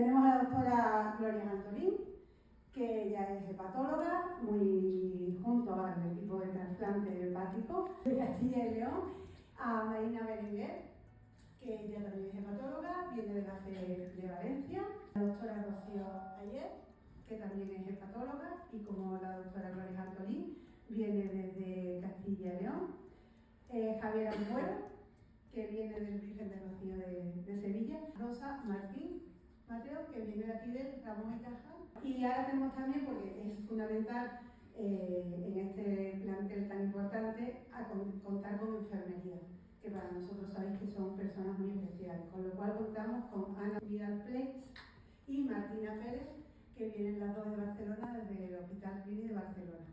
Tenemos a la doctora Gloria Antolín, que ella es hepatóloga, muy junto al equipo de trasplante hepático de Castilla y León, a Marina Berenguer, que ella también es hepatóloga, viene de la FE de Valencia, la doctora Rocío Ayer, que también es hepatóloga, y como la doctora Gloria Antolín, viene desde Castilla y León, Javier Ambuero, que viene del Virgen de Rocío de Sevilla, Rosa Martín Mateo, que viene de aquí del Ramón y Cajal. Y ahora tenemos también, porque es fundamental en este plantel tan importante, contar con enfermería, que para nosotros sabéis que son personas muy especiales, con lo cual contamos con Ana Vidal Plex y Martina Pérez, que vienen las dos de Barcelona, desde el Hospital Clínic de Barcelona.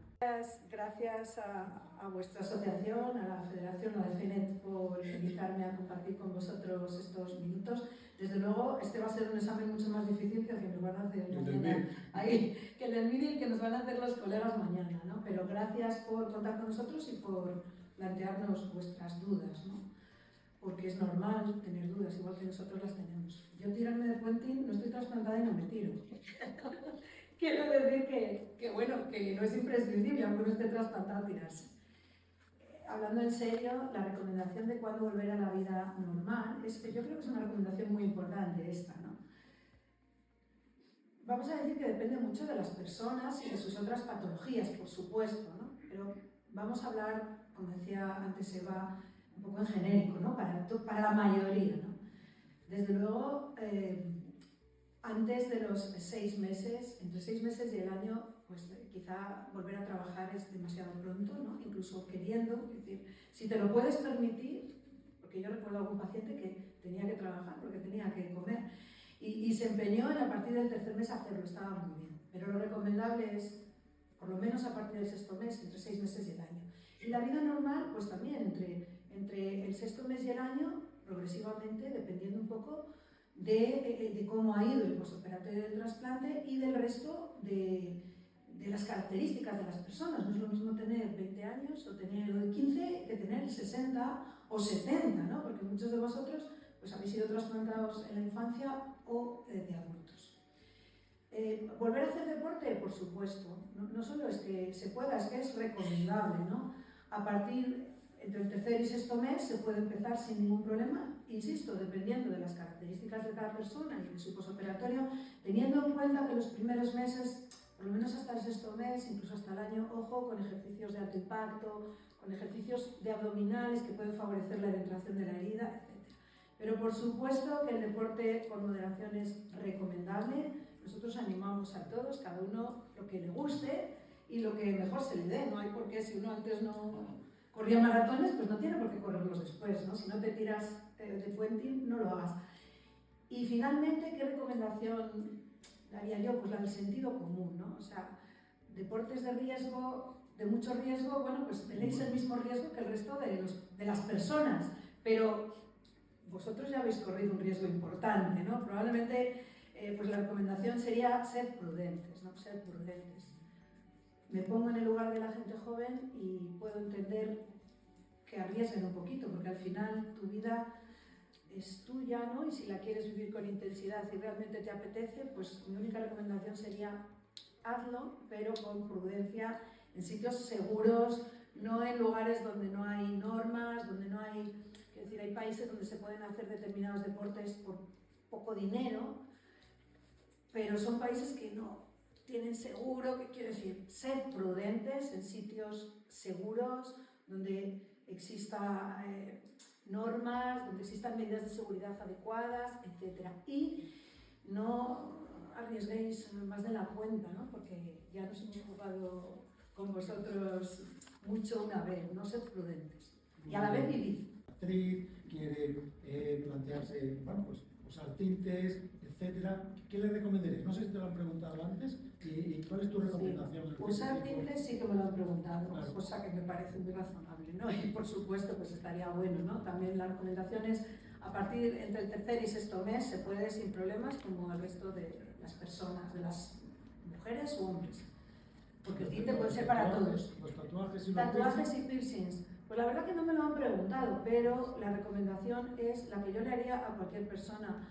Gracias a vuestra asociación, a la Federación, a la FENET, por invitarme a compartir con vosotros estos minutos. Desde luego, este va a ser un examen mucho más difícil que el que nos van a hacer mañana. Que el del MIR y el que nos van a hacer los colegas mañana, ¿no? Pero gracias por contar con nosotros y por plantearnos vuestras dudas, ¿no? Porque es normal tener dudas, igual que nosotros las tenemos. Yo tirarme de puenting, no estoy trasplantada y no me tiro. Quiero decir que no es imprescindible, aunque no esté trasplantado, tirarse. Hablando en serio, la recomendación de cuándo volver a la vida normal, yo creo que es una recomendación muy importante esta, ¿no? Vamos a decir que depende mucho de las personas y de sus otras patologías, por supuesto, ¿no? Pero vamos a hablar, como decía antes Eva, un poco en genérico, ¿no? Para la mayoría, ¿no? Desde luego, antes de los 6 meses, entre 6 meses y el año, pues quizá volver a trabajar es demasiado pronto, ¿no? Incluso queriendo, es decir, si te lo puedes permitir, porque yo recuerdo a algún paciente que tenía que trabajar porque tenía que comer y se empeñó en a partir del 3er mes hacerlo, estaba muy bien, pero lo recomendable es por lo menos a partir del 6.º mes, entre 6 meses y el año. Y la vida normal, pues también entre el 6.º mes y el año, progresivamente, dependiendo un poco de cómo ha ido el postoperatorio del trasplante y del resto de las características de las personas. No es lo mismo tener 20 años o tener 15 que tener 60 o 70, ¿no? Porque muchos de vosotros pues, habéis sido trasplantados en la infancia o de adultos. Volver a hacer deporte, por supuesto, no solo es que se pueda, es que es recomendable, ¿no? A partir entre el 3er y 6.º mes se puede empezar sin ningún problema, insisto, dependiendo de las características de cada persona y de su posoperatorio, teniendo en cuenta que los primeros meses, por lo menos hasta el 6.º mes, incluso hasta el año, ojo, con ejercicios de alto impacto, con ejercicios de abdominales que pueden favorecer la eventuación de la herida, etc. Pero por supuesto que el deporte con moderación es recomendable. Nosotros animamos a todos, cada uno lo que le guste y lo que mejor se le dé. No hay por qué, si uno antes no corría maratones, pues no tiene por qué correrlos después, ¿no? Si no te tiras de puenting, no lo hagas. Y finalmente, ¿qué recomendación daría yo? Pues la del sentido común, ¿no? O sea, deportes de riesgo, de mucho riesgo, bueno, pues tenéis el mismo riesgo que el resto de las personas, pero vosotros ya habéis corrido un riesgo importante, ¿no? Probablemente pues la recomendación sería ser prudentes, ¿no? Ser prudentes. Me pongo en el lugar de la gente joven y puedo entender que arriesguen un poquito, porque al final tu vida es tuya, ¿no? Y si la quieres vivir con intensidad y realmente te apetece, pues mi única recomendación sería hazlo, pero con prudencia, en sitios seguros, no en lugares donde no hay normas, donde no hay... Es decir, hay países donde se pueden hacer determinados deportes por poco dinero, pero son países que no tienen seguro, que quiero decir, ser prudentes en sitios seguros, donde exista normas, donde existan medidas de seguridad adecuadas, etc. Y no arriesguéis más de la cuenta, ¿no? Porque ya nos hemos jugado con vosotros mucho una vez, no sed prudentes. Y a la vez vivid. Actriz, quiere plantearse, bueno, pues usar tintes, etcétera. ¿Qué le recomendarías? No sé si te lo han preguntado antes y cuál es tu recomendación. Sí. Usar tintes sí que me lo han preguntado, claro. Cosa que me parece muy razonable, ¿no? Y por supuesto pues estaría bueno, ¿no? También la recomendación es a partir entre el 3er y 6.º mes se puede sin problemas como el resto de las personas, de las mujeres u hombres. Porque el tinte puede ser para todos. Los tatuajes y tatuajes y piercings. Pues la verdad que no me lo han preguntado, pero la recomendación es la que yo le haría a cualquier persona.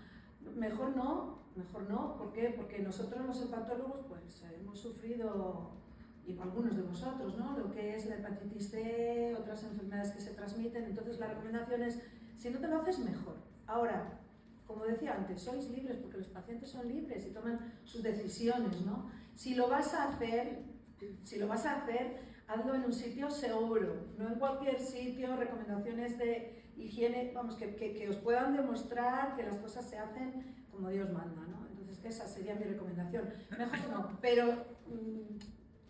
Mejor no, ¿por qué? Porque nosotros los hepatólogos pues hemos sufrido, y algunos de vosotros, ¿no? Lo que es la hepatitis C, otras enfermedades que se transmiten, entonces la recomendación es, si no te lo haces, mejor. Ahora, como decía antes, sois libres porque los pacientes son libres y toman sus decisiones, ¿no? Si lo vas a hacer, hazlo en un sitio seguro, no en cualquier sitio, recomendaciones de higiene, vamos, que os puedan demostrar que las cosas se hacen como Dios manda, ¿no? Entonces esa sería mi recomendación. Mejor no, pero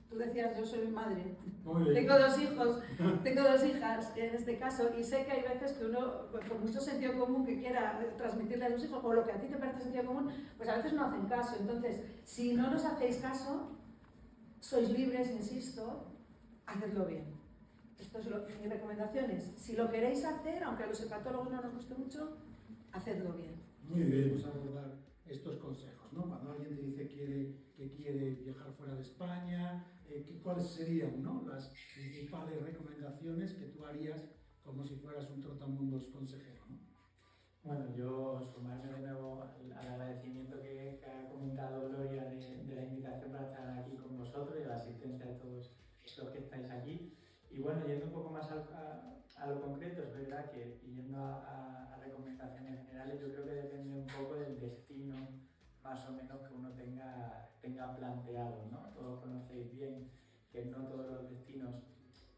tú decías, yo soy madre, tengo 2 hijos, tengo 2 hijas en este caso, y sé que hay veces que uno, pues, por mucho sentido común que quiera transmitirle a sus hijos, o lo que a ti te parece sentido común, pues a veces no hacen caso. Entonces, si no nos hacéis caso, sois libres, insisto, hacedlo bien. Esto es mi recomendación es, si lo queréis hacer, aunque a los hepatólogos no nos guste mucho, hacedlo bien. Muy bien, vamos a abordar estos consejos, ¿no? Cuando alguien te dice que quiere viajar fuera de España, ¿cuáles serían, ¿no?, las principales recomendaciones que tú harías como si fueras un trotamundos consejero, ¿no? Bueno, yo sumarme de nuevo al agradecimiento que ha comentado Gloria de la invitación para estar aquí con vosotros y a la asistencia de todos los que estáis aquí. Y bueno, yendo un poco más a lo concreto, es verdad que yendo a recomendaciones generales, yo creo que depende un poco del destino más o menos que uno tenga planteado, ¿no? Todos conocéis bien que no todos los destinos,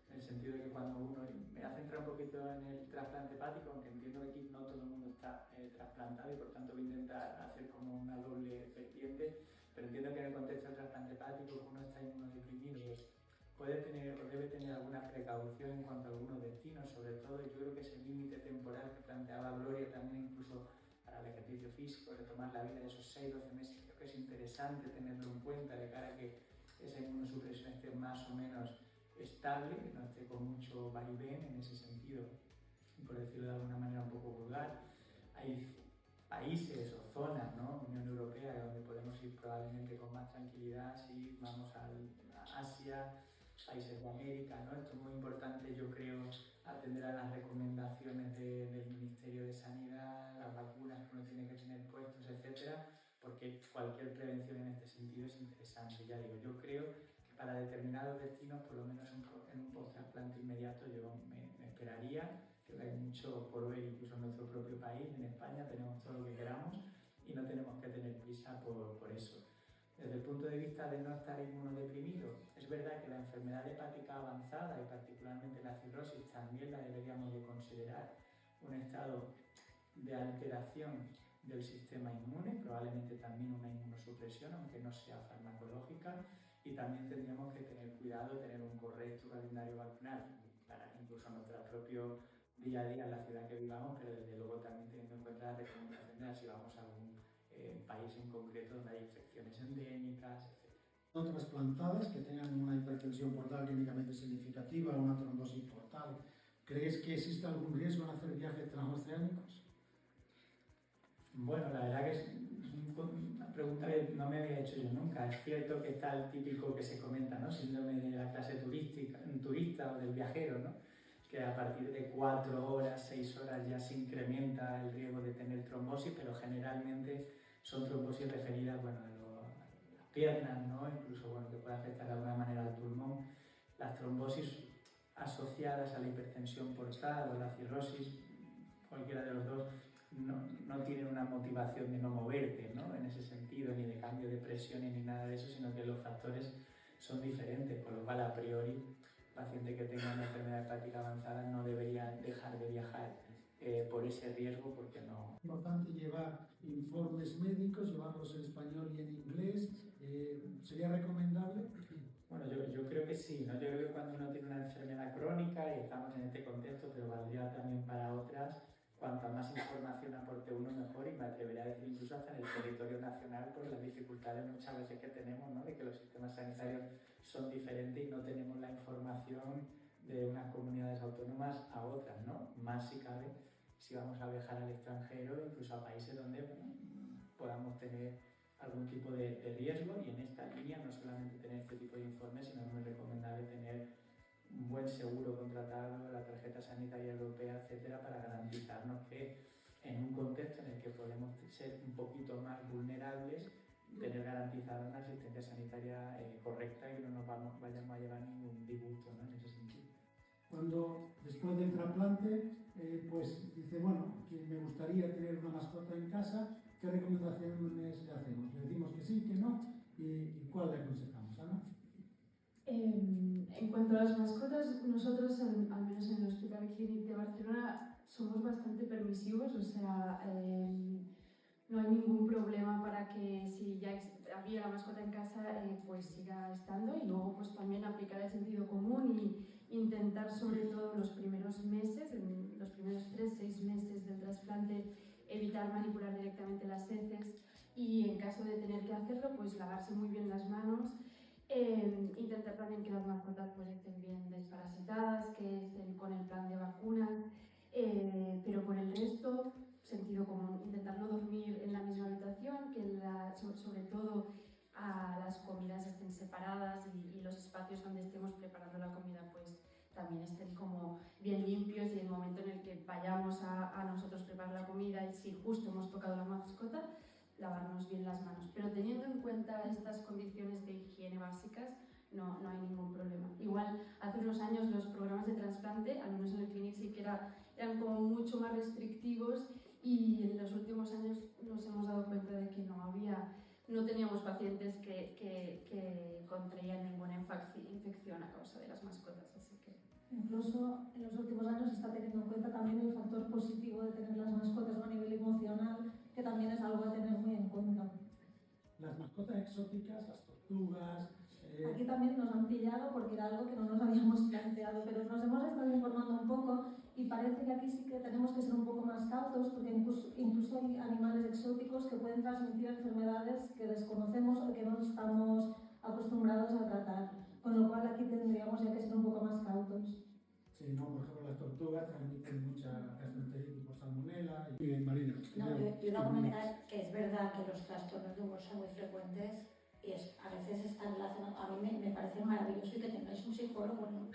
en el sentido de que cuando uno, me ha centrado un poquito en el trasplante hepático, aunque entiendo que aquí no todo el mundo está trasplantado y por tanto voy a intentar hacer como una doble vertiente, pero entiendo que en el contexto del trasplante hepático uno está inmunodeprimido, puede tener o debe tener alguna precaución en cuanto a algunos destinos, sobre todo yo creo que ese límite temporal que planteaba Gloria también incluso para el ejercicio físico, retomar la vida de esos 6-12 meses, creo que es interesante tenerlo en cuenta de cara a que esa inmunosupresión esté más o menos estable, que no esté con mucho vaivén en ese sentido, por decirlo de alguna manera un poco vulgar. Hay países o zonas, ¿no?, Unión Europea, donde podemos ir probablemente con más tranquilidad si vamos a Asia, países de América, ¿no? Esto es muy importante, yo creo, atender a las recomendaciones del Ministerio de Sanidad, las vacunas que uno tiene que tener puestos, etcétera, porque cualquier prevención en este sentido es interesante. Ya digo, yo creo que para determinados destinos, por lo menos en un post-trasplante inmediato, yo me esperaría, que hay mucho por ver incluso en nuestro propio país, en España tenemos todo lo que queramos y no tenemos que tener prisa por eso. Desde el punto de vista de no estar inmunodeprimido, es verdad que la enfermedad hepática avanzada y particularmente la cirrosis también la deberíamos de considerar un estado de alteración del sistema inmune, probablemente también una inmunosupresión, aunque no sea farmacológica, y también tendríamos que tener cuidado de tener un correcto calendario vacunal para incluso nuestro propio día a día en la ciudad que vivamos, pero desde luego también teniendo en cuenta las recomendaciones de si vamos a algún país en concreto donde hay infecciones endémicas, etc. ¿Son trasplantadas que tengan una hipertensión portal clínicamente significativa, una trombosis portal? ¿Crees que existe algún riesgo en hacer viajes transoceánicos? Bueno, la verdad que es una pregunta que no me había hecho yo nunca. Es cierto que está el típico que se comenta, ¿no?, síndrome de la clase turista o del viajero, ¿no?, que a partir de 4 horas, 6 horas ya se incrementa el riesgo de tener trombosis, pero generalmente son trombosis referidas, bueno, a las piernas, ¿no?, incluso, bueno, que puede afectar de alguna manera al pulmón. Las trombosis asociadas a la hipertensión portal o la cirrosis, cualquiera de los dos, no tienen una motivación de no moverte, ¿no?, en ese sentido, ni de cambio de presiones ni nada de eso, sino que los factores son diferentes, con lo cual a priori el paciente que tenga una enfermedad hepática avanzada no debería dejar de viajar por ese riesgo, porque no. Es importante llevar informes médicos, llevarlos en español y en inglés. ¿Sería recomendable? Bueno, yo creo que sí, ¿no? Yo creo que cuando uno tiene una enfermedad crónica, y estamos en este contexto, pero valdría también para otras, cuanta más información aporte uno mejor, y me atrevería a decir incluso hasta en el territorio nacional por las dificultades muchas veces que tenemos, ¿no?, de que los sistemas sanitarios son diferentes y no tenemos la información de unas comunidades autónomas a otras, ¿no? Más si cabe, si vamos a viajar al extranjero, incluso a países donde, bueno, podamos tener algún tipo de riesgo, y en esta línea no solamente tener este tipo de informes, sino es muy recomendable tener un buen seguro contratado, la tarjeta sanitaria europea, etcétera, para garantizarnos que en un contexto en el que podemos ser un poquito más vulnerables, tener garantizada una asistencia sanitaria correcta y no nos vayamos a llevar ningún disgusto, ¿no? En ese sentido. Cuando después del trasplante, pues dice, bueno, que me gustaría tener una mascota en casa, ¿qué recomendaciones le hacemos? ¿Le decimos que sí, que no? ¿Y cuál le aconsejamos, Ana? En cuanto a las mascotas, nosotros, al menos en el Hospital Clínic de Barcelona, somos bastante permisivos, o sea, no hay ningún problema para que si ya había la mascota en casa, pues siga estando, y luego pues también aplicar el sentido común y intentar, sobre todo los primeros meses, en los primeros 3-6 meses del trasplante, evitar manipular directamente las heces, y en caso de tener que hacerlo, pues lavarse muy bien las manos. Intentar también que las mascotas pues estén bien desparasitadas, que estén con el plan de vacunas, pero por el resto, sentido común, intentar no dormir en la misma habitación, que sobre todo las comidas estén separadas y los espacios donde estemos preparando la comida pues también estén como bien limpios, y en el momento en el que vayamos a nosotros preparar la comida y si justo hemos tocado la mascota, lavarnos bien las manos. Pero teniendo en cuenta estas condiciones de higiene básicas, no hay ningún problema. Igual, hace unos años los programas de trasplante, al menos en el Clínic, sí que eran como mucho más restrictivos, y en los últimos años nos hemos dado cuenta de que no teníamos pacientes que contraían ninguna infección a causa de las mascotas, así que... Incluso en los últimos años se está teniendo en cuenta también el factor positivo de tener las mascotas a nivel emocional, que también es algo a tener muy en cuenta. Las mascotas exóticas, las tortugas... Aquí también nos han pillado porque era algo que no nos habíamos planteado, pero nos hemos estado informando un poco y parece que aquí sí que tenemos que ser un poco más cautos, porque incluso hay animales exóticos que pueden transmitir enfermedades que desconocemos o que no estamos acostumbrados a tratar, con lo cual aquí tendríamos ya que ser un poco más cautos. Sí, no, por ejemplo, las tortugas transmiten mucha gastroenteritis por salmonela. Y Marina. No, yo iba a comentar que es verdad que los trastornos de humor son muy frecuentes y a veces están relacionados. A mí me parece maravilloso y que tengáis un psicólogo, ¿no?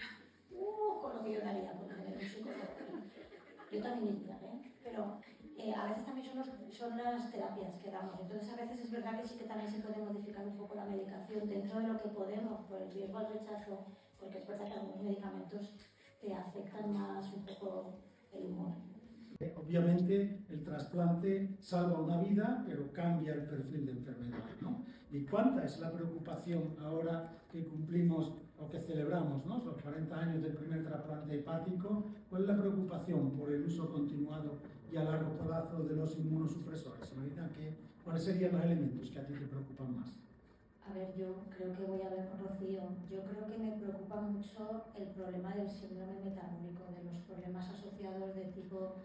Con lo que yo daría por tener un psicólogo. Yo también iría, pero a veces también son las terapias que damos. Entonces, a veces es verdad que sí que también se puede modificar un poco la medicación dentro de lo que podemos, por el riesgo al rechazo, porque es verdad que algunos medicamentos te afectan más un poco el humor. Obviamente el trasplante salva una vida, pero cambia el perfil de enfermedad, ¿no? ¿Y cuánta es la preocupación ahora que cumplimos o que celebramos, ¿no?, los 40 años del primer trasplante hepático? ¿Cuál es la preocupación por el uso continuado y a largo plazo de los inmunosupresores? Marina, ¿cuáles serían los elementos que a ti te preocupan más? A ver, yo creo que voy a ver con Rocío. Yo creo que me preocupa mucho el problema del síndrome metabólico, de los problemas asociados de tipo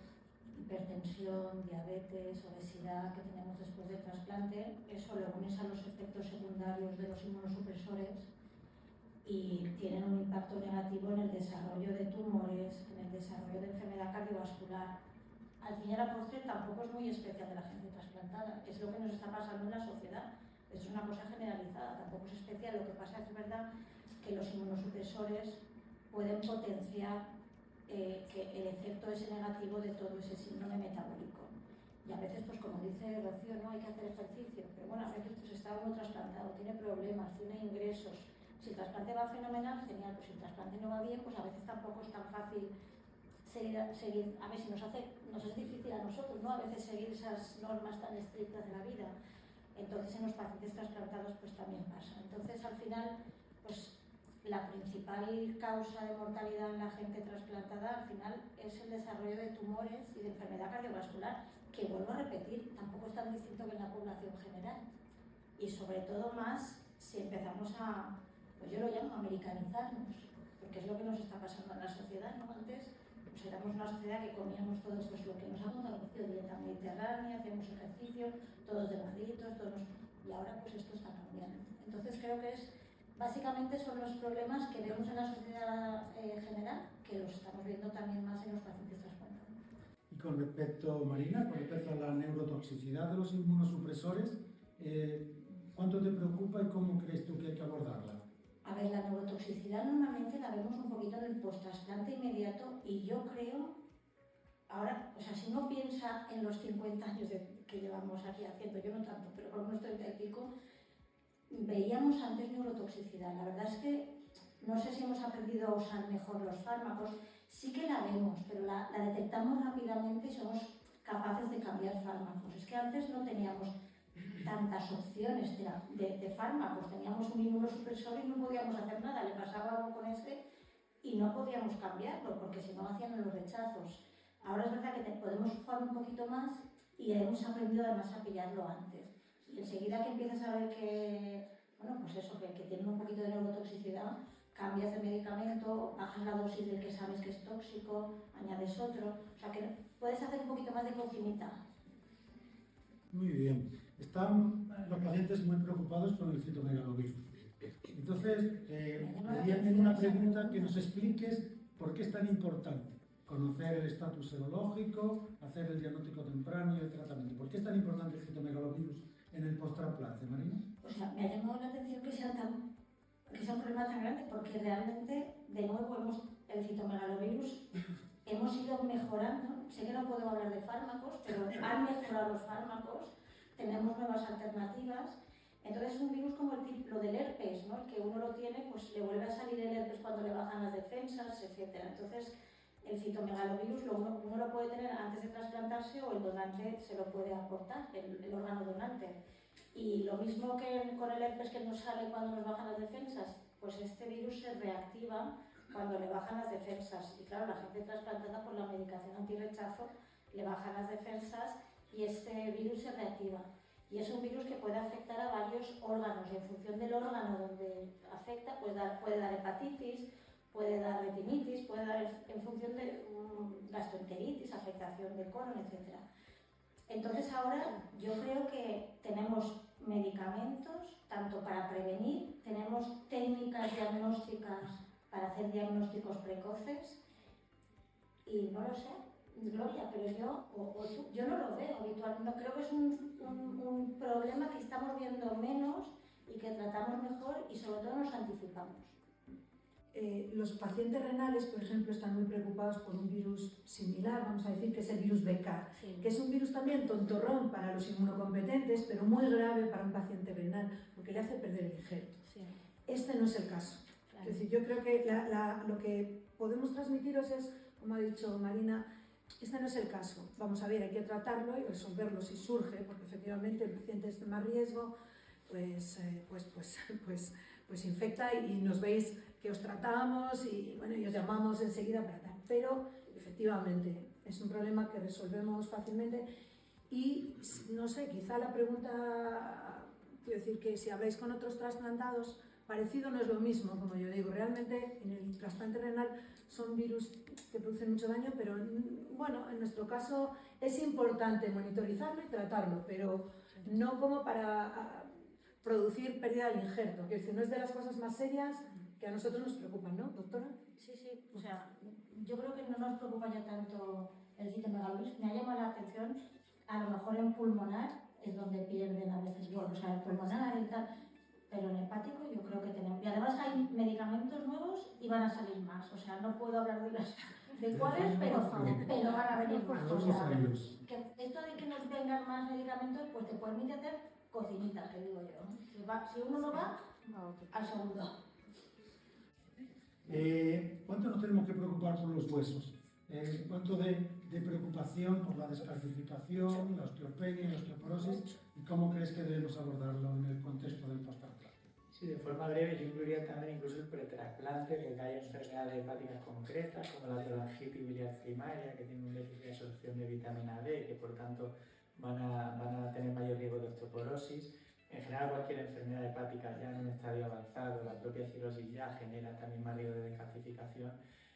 hipertensión, diabetes, obesidad que tenemos después del trasplante. Eso lo unes a los efectos secundarios de los inmunosupresores y tienen un impacto negativo en el desarrollo de tumores, en el desarrollo de enfermedad cardiovascular. Al fin y a la postre tampoco es muy especial de la gente trasplantada, es lo que nos está pasando en la sociedad. Es una cosa generalizada, tampoco es especial. Lo que pasa es verdad que los inmunosupresores pueden potenciar que el efecto ese negativo de todo ese síndrome metabólico. Y a veces, pues como dice Rocío, no hay que hacer ejercicio, pero bueno, a veces pues está uno trasplantado, tiene problemas, tiene ingresos. Si el trasplante va fenomenal, genial, pues si el trasplante no va bien, pues a veces tampoco es tan fácil seguir. A ver, si nos es difícil a nosotros, ¿no?, a veces seguir esas normas tan estrictas de la vida. Entonces en los pacientes trasplantados pues también pasa. Entonces al final, pues la principal causa de mortalidad en la gente trasplantada al final es el desarrollo de tumores y de enfermedad cardiovascular, que vuelvo a repetir, tampoco es tan distinto que en la población general. Y sobre todo más si empezamos pues yo lo llamo americanizarnos, porque es lo que nos está pasando en la sociedad, ¿no? Antes pues éramos una sociedad que comíamos todo pues, lo que nos ha contado, dieta mediterránea, hacíamos ejercicio, todos delgaditos, y ahora pues esto está cambiando. Entonces creo que básicamente son los problemas que vemos en la sociedad general, que los estamos viendo también más en los pacientes trasplantados. Y con respecto, Marina, con respecto a la neurotoxicidad de los inmunosupresores, ¿cuánto te preocupa y cómo crees tú que hay que abordarla? A ver, la neurotoxicidad normalmente la vemos un poquito en el post-trasplante inmediato y yo creo ahora, o sea, si uno piensa en los 50 años que llevamos aquí haciendo, yo no tanto, pero por unos 30 y pico, veíamos antes neurotoxicidad. La verdad es que no sé si hemos aprendido a usar mejor los fármacos, sí que la vemos, pero la detectamos rápidamente y somos capaces de cambiar fármacos. Es que antes no teníamos tantas opciones de fármacos, teníamos un inmunosupresor y no podíamos hacer nada, le pasaba algo con ese y no podíamos cambiarlo porque si no hacían los rechazos. Ahora es verdad que podemos jugar un poquito más y hemos aprendido además a pillarlo antes. Y enseguida que empiezas a ver que, bueno, pues eso, que tienen un poquito de neurotoxicidad, cambias de medicamento, bajas la dosis del que sabes que es tóxico, añades otro, o sea que puedes hacer un poquito más de cocinita. Muy bien. Están los pacientes muy preocupados con el citomegalovirus. Entonces, pedían una pregunta que nos expliques por qué es tan importante conocer el estatus serológico, hacer el diagnóstico temprano y el tratamiento. ¿Por qué es tan importante el citomegalovirus en el post-trasplante, Marina? O sea, me ha llamado la atención que sea un problema tan grande, porque realmente, de nuevo, el citomegalovirus hemos ido mejorando. Sé que no puedo hablar de fármacos, pero han mejorado los fármacos, tenemos nuevas alternativas. Entonces es un virus como lo del herpes, ¿no? El que uno lo tiene, pues le vuelve a salir el herpes cuando le bajan las defensas, etc. Entonces, el citomegalovirus uno lo puede tener antes de trasplantarse o el donante se lo puede aportar, el órgano donante. Y lo mismo que con el herpes que nos sale cuando nos bajan las defensas, pues este virus se reactiva cuando le bajan las defensas. Y claro, la gente trasplantada por la medicación antirrechazo le bajan las defensas y este virus se reactiva. Y es un virus que puede afectar a varios órganos y en función del órgano donde afecta puede dar hepatitis, puede dar retinitis, puede dar en función de gastroenteritis, afectación del colon, etc. Entonces ahora yo creo que tenemos medicamentos tanto para prevenir, tenemos técnicas diagnósticas para hacer diagnósticos precoces y no lo sé, Gloria, pero yo no lo veo habitual, no creo que es un problema que estamos viendo menos y que tratamos mejor y sobre todo nos anticipamos. Los pacientes renales, por ejemplo, están muy preocupados por un virus similar, vamos a decir que es el virus BK, Sí. que es un virus también tontorrón para los inmunocompetentes, pero muy grave para un paciente renal, porque le hace perder el injerto. Sí, Este no es el caso. claro. Es decir, yo creo que lo que podemos transmitiros es, como ha dicho Marina, este no es el caso. Vamos a ver, hay que tratarlo y resolverlo si surge, porque efectivamente el paciente es de más riesgo, pues infecta y nos veis que os tratamos y bueno, y os llamamos enseguida para tal. Pero efectivamente es un problema que resolvemos fácilmente y no sé, quizá la pregunta, quiero decir que si habláis con otros trasplantados, parecido no es lo mismo, como yo digo, realmente en el trasplante renal son virus que producen mucho daño, pero bueno, en nuestro caso es importante monitorizarlo y tratarlo, pero no como para producir pérdida del injerto, que no es de las cosas más serias que a nosotros nos preocupan, ¿no, doctora? Sí, o sea, yo creo que no nos preocupa ya tanto el citomegalovirus, me ha llamado la atención, a lo mejor en pulmonar es donde pierden a veces, bueno, o sea, en pulmonar y tal, pero en hepático yo creo que tenemos, y además hay medicamentos nuevos y van a salir más, o sea, no puedo hablar de cuáles, pero van a venir por Todos todos. los años. Esto de que nos vengan más medicamentos, pues te permite hacer cocinitas, que digo yo. Si uno no va, al segundo. ¿Cuánto nos tenemos que preocupar por los huesos? ¿Cuánto de preocupación por la descalcificación, la osteopenia, la osteoporosis? ¿Y cómo crees que debemos abordarlo en el contexto del post-trasplante? Sí, de forma breve yo incluiría también incluso el pretrasplante, porque hay enfermedades hepáticas concretas como la telangitis biliar primaria, que tiene un déficit de absorción de vitamina D, que por tanto van a tener mayor riesgo de osteoporosis. En general, cualquier enfermedad hepática ya en un estadio avanzado, la propia cirrosis ya genera también más riesgo de descalcificación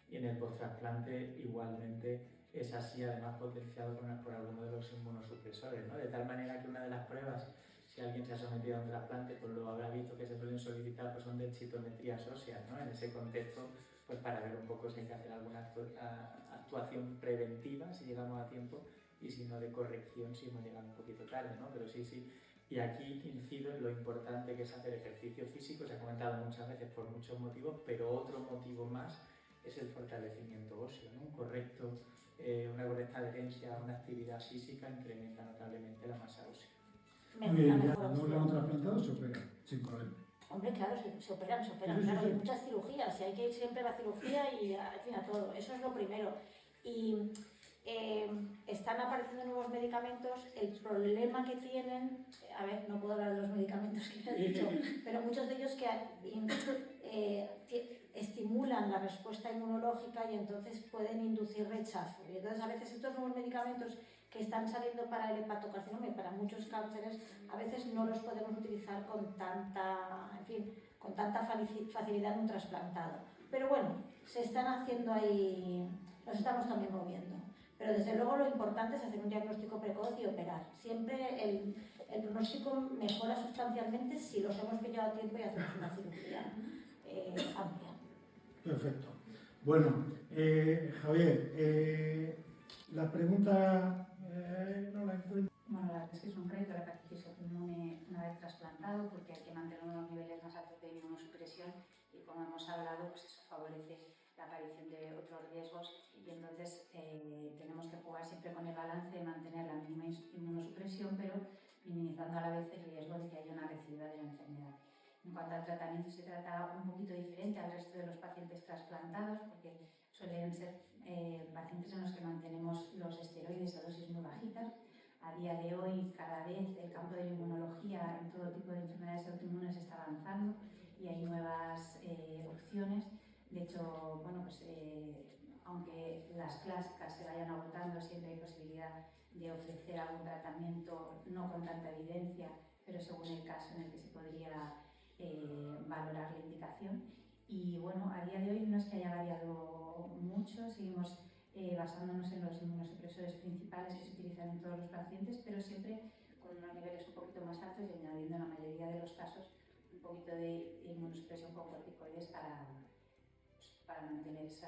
y en el post-trasplante igualmente es así, además potenciado por alguno de los inmunosupresores, ¿no? De tal manera que una de las pruebas, si alguien se ha sometido a un trasplante, pues lo habrá visto que se suelen solicitar, pues son densitometrías óseas, ¿no? En ese contexto, pues para ver un poco si hay que hacer alguna actuación preventiva, si llegamos a tiempo, y si no de corrección, si hemos llegado un poquito tarde, ¿no? Pero sí. Y aquí incido en lo importante que es hacer ejercicio físico, se ha comentado muchas veces por muchos motivos, pero otro motivo más es el fortalecimiento óseo, ¿no? Un correcto una correcta adherencia a una actividad física incrementa notablemente la masa ósea. Muy bien, ya los órganos trasplantados se operan sin problema. Hombre, claro, se operan, Sí, claro, sí. hay muchas cirugías y hay que ir siempre a la cirugía y en fin, a todo, eso es lo primero. Y están apareciendo nuevos medicamentos, el problema que tienen, a ver, no puedo hablar de los medicamentos que he dicho, pero muchos de ellos que estimulan la respuesta inmunológica y entonces pueden inducir rechazo. Y entonces a veces estos nuevos medicamentos que están saliendo para el hepatocarcinoma y para muchos cánceres, a veces no los podemos utilizar con tanta, en fin, con tanta facilidad en un trasplantado. Pero bueno, se están haciendo ahí, nos estamos también moviendo. Pero desde luego lo importante es hacer un diagnóstico precoz y operar. Siempre el pronóstico mejora sustancialmente si los hemos pillado a tiempo y hacemos una cirugía amplia. Perfecto. Bueno, Javier, la pregunta no la encuentro. Bueno, la verdad es que es un reto la hepatitis inmune una vez trasplantado porque hay que mantener unos niveles más altos de inmunosupresión y como hemos hablado, pues eso favorece la aparición de otros riesgos y entonces tenemos que jugar siempre con el balance de mantener la mínima inmunosupresión pero minimizando a la vez el riesgo de que haya una recidiva de la enfermedad. En cuanto al tratamiento, se trata un poquito diferente al resto de los pacientes trasplantados porque suelen ser pacientes en los que mantenemos los esteroides a dosis muy bajitas. A día de hoy, cada vez el campo de la inmunología en todo tipo de enfermedades autoinmunes está avanzando y hay nuevas opciones. De hecho, bueno, pues, aunque las clásicas se vayan agotando, siempre hay posibilidad de ofrecer algún tratamiento no con tanta evidencia, pero según el caso en el que se podría valorar la indicación. Y bueno, a día de hoy no es que haya variado mucho, seguimos basándonos en los inmunosupresores principales que se utilizan en todos los pacientes, pero siempre con unos niveles un poquito más altos y añadiendo en la mayoría de los casos un poquito de inmunosupresión con corticoides para mantener ese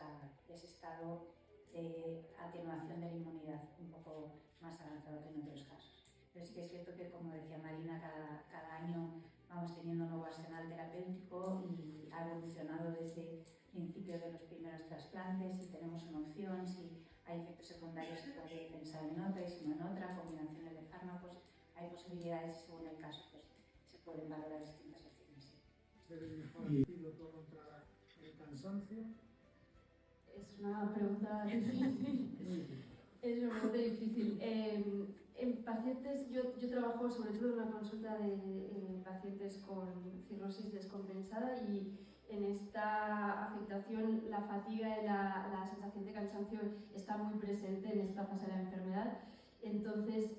estado de atenuación de la inmunidad un poco más avanzado que en otros casos. Pero sí que es cierto que, como decía Marina, cada año vamos teniendo un nuevo arsenal terapéutico y ha evolucionado desde principios de los primeros trasplantes, si tenemos una opción, si hay efectos secundarios se puede pensar en otra y si no en otra, combinaciones de fármacos, hay posibilidades y según el caso pues, se pueden valorar distintas opciones. ¿Eres mejor antídoto contra el cansancio? Es una pregunta difícil. Es una pregunta difícil. En pacientes, yo trabajo sobre todo en una consulta de pacientes con cirrosis descompensada y en esta afectación la fatiga y la sensación de cansancio está muy presente en esta fase de la enfermedad. Entonces,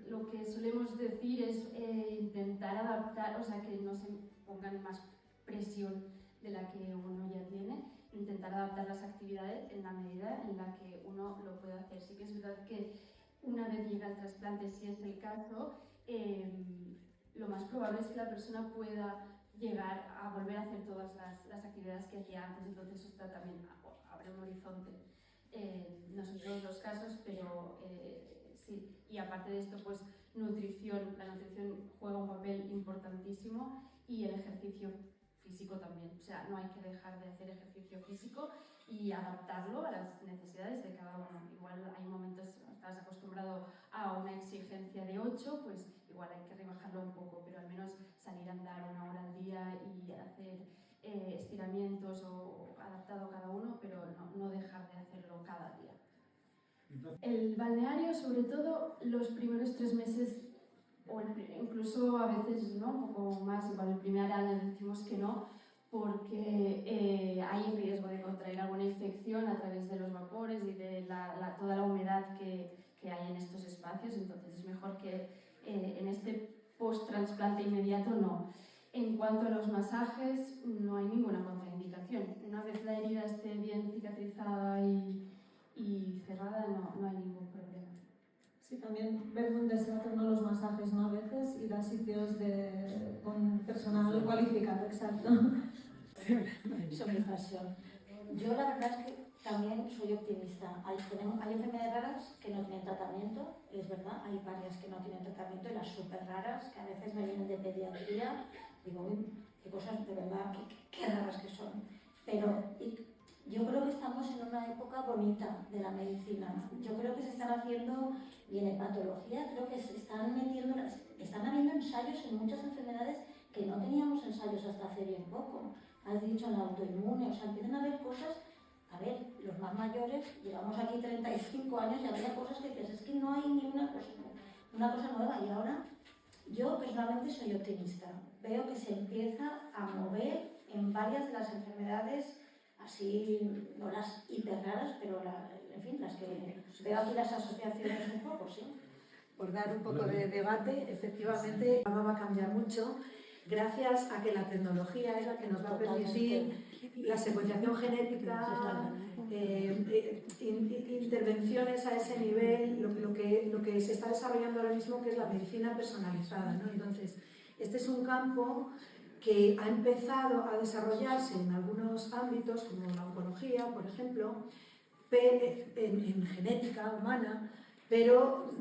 lo que solemos decir es intentar adaptar, o sea, que no se pongan más presión de la que uno ya tiene, intentar adaptar las actividades en la medida en la que uno lo puede hacer. Sí que es verdad que una vez llega el trasplante, si es el caso, lo más probable es que la persona pueda llegar a volver a hacer todas las actividades que hacía antes, entonces esto también abre un horizonte. No son todos los casos, pero sí. Y aparte de esto, pues nutrición, la nutrición juega un papel importantísimo y el ejercicio físico también. O sea, no hay que dejar de hacer ejercicio físico y adaptarlo a las necesidades de cada uno. Igual hay momentos, estás acostumbrado a una exigencia de 8, pues igual hay que rebajarlo un poco, pero al menos salir a andar 1 hora al día y hacer estiramientos o adaptado a cada uno, pero no dejar de hacerlo cada día. El balneario, sobre todo los primeros 3 meses, o incluso a veces ¿no? un poco más, igual el primer año decimos que no, porque hay riesgo de contraer alguna infección a través de los vapores y de toda la humedad que hay en estos espacios, entonces es mejor que en este post-trasplante inmediato no. En cuanto a los masajes, no hay ninguna contraindicación. Una vez la herida esté bien cicatrizada y cerrada, no hay ningún problema. Sí, también ver dónde se hacen los masajes, ¿no? A veces ir a sitios con personal cualificado, exacto. Sobre pasión. Yo la verdad es que también soy optimista. Hay enfermedades raras que no tienen tratamiento, es verdad, hay varias que no tienen tratamiento y las súper raras que a veces me vienen de pediatría, digo, uy, qué cosas de verdad, qué raras que son. Pero Yo creo que estamos en una época bonita de la medicina. Yo creo que se están haciendo, y en hepatología, creo que se están habiendo ensayos en muchas enfermedades que no teníamos ensayos hasta hace bien poco. Has dicho en la autoinmune, o sea, empiezan a haber cosas. A ver, los más mayores, llevamos aquí 35 años y había cosas que dices, es que no hay ni una cosa nueva. Y ahora, yo personalmente soy optimista. Veo que se empieza a mover en varias de las enfermedades, así, no las hiper raras, pero en fin, las que veo aquí las asociaciones un poco, sí. Por dar un poco de debate, efectivamente, va a cambiar mucho gracias a que la tecnología es la que nos va a permitir la secuenciación genética, intervenciones a ese nivel, lo que se está desarrollando ahora mismo, que es la medicina personalizada, ¿no? Entonces, este es un campo que ha empezado a desarrollarse en algunos ámbitos, como la oncología, por ejemplo, en genética humana, pero